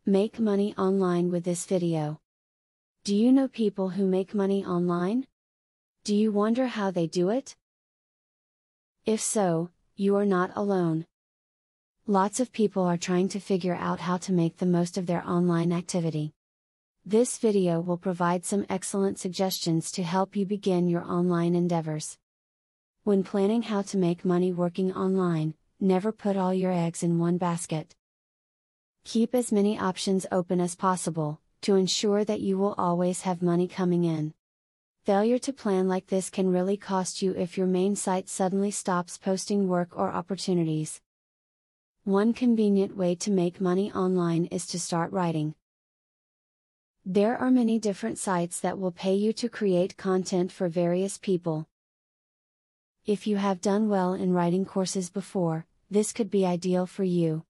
Make money online with this video. Do you know people who make money online? Do you wonder how they do it? If so, you are not alone. Lots of people are trying to figure out how to make the most of their online activity. This video will provide some excellent suggestions to help you begin your online endeavors. When planning how to make money working online, never put all your eggs in one basket. Keep as many options open as possible, to ensure that you will always have money coming in. Failure to plan like this can really cost you if your main site suddenly stops posting work or opportunities. One convenient way to make money online is to start writing. There are many different sites that will pay you to create content for various people. If you have done well in writing courses before, this could be ideal for you.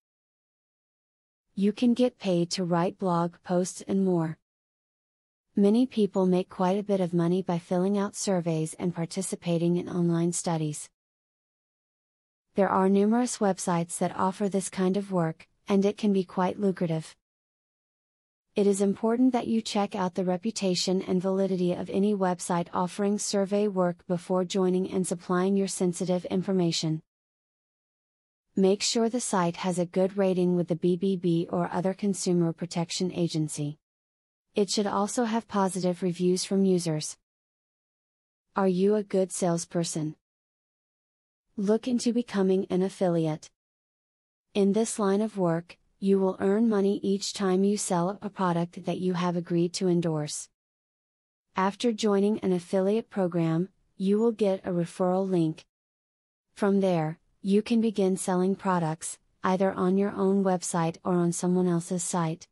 You can get paid to write blog posts and more. Many people make quite a bit of money by filling out surveys and participating in online studies. There are numerous websites that offer this kind of work, and it can be quite lucrative. It is important that you check out the reputation and validity of any website offering survey work before joining and supplying your sensitive information. Make sure the site has a good rating with the BBB or other consumer protection agency. It should also have positive reviews from users. Are you a good salesperson? Look into becoming an affiliate. In this line of work, you will earn money each time you sell a product that you have agreed to endorse. After joining an affiliate program, you will get a referral link. From there, you can begin selling products, either on your own website or on someone else's site.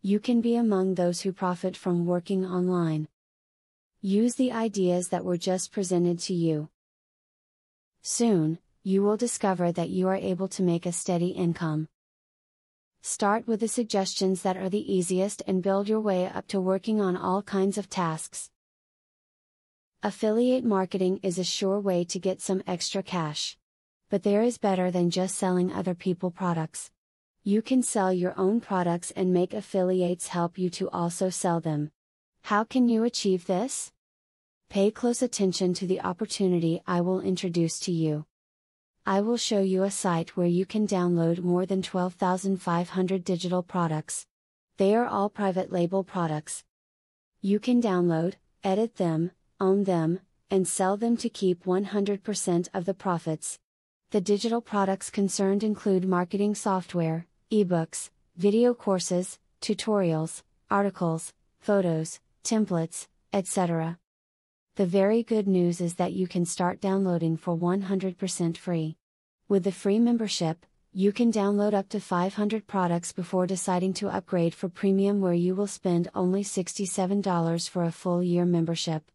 You can be among those who profit from working online. Use the ideas that were just presented to you. Soon, you will discover that you are able to make a steady income. Start with the suggestions that are the easiest and build your way up to working on all kinds of tasks. Affiliate marketing is a sure way to get some extra cash. But there is better than just selling other people's products. You can sell your own products and make affiliates help you to also sell them. How can you achieve this? Pay close attention to the opportunity I will introduce to you. I will show you a site where you can download more than 12,500 digital products. They are all private label products. You can download, edit them, own them, and sell them to keep 100% of the profits. The digital products concerned include marketing software, ebooks, video courses, tutorials, articles, photos, templates, etc. The very good news is that you can start downloading for 100% free. With the free membership, you can download up to 500 products before deciding to upgrade for premium, where you will spend only $67 for a full year membership.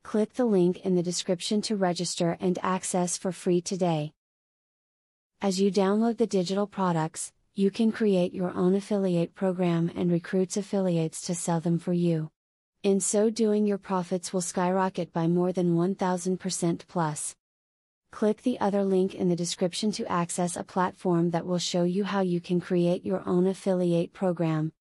Click the link in the description to register and access for free today. As you download the digital products, you can create your own affiliate program and recruit affiliates to sell them for you. In so doing, your profits will skyrocket by more than 1000% plus. Click the other link in the description to access a platform that will show you how you can create your own affiliate program.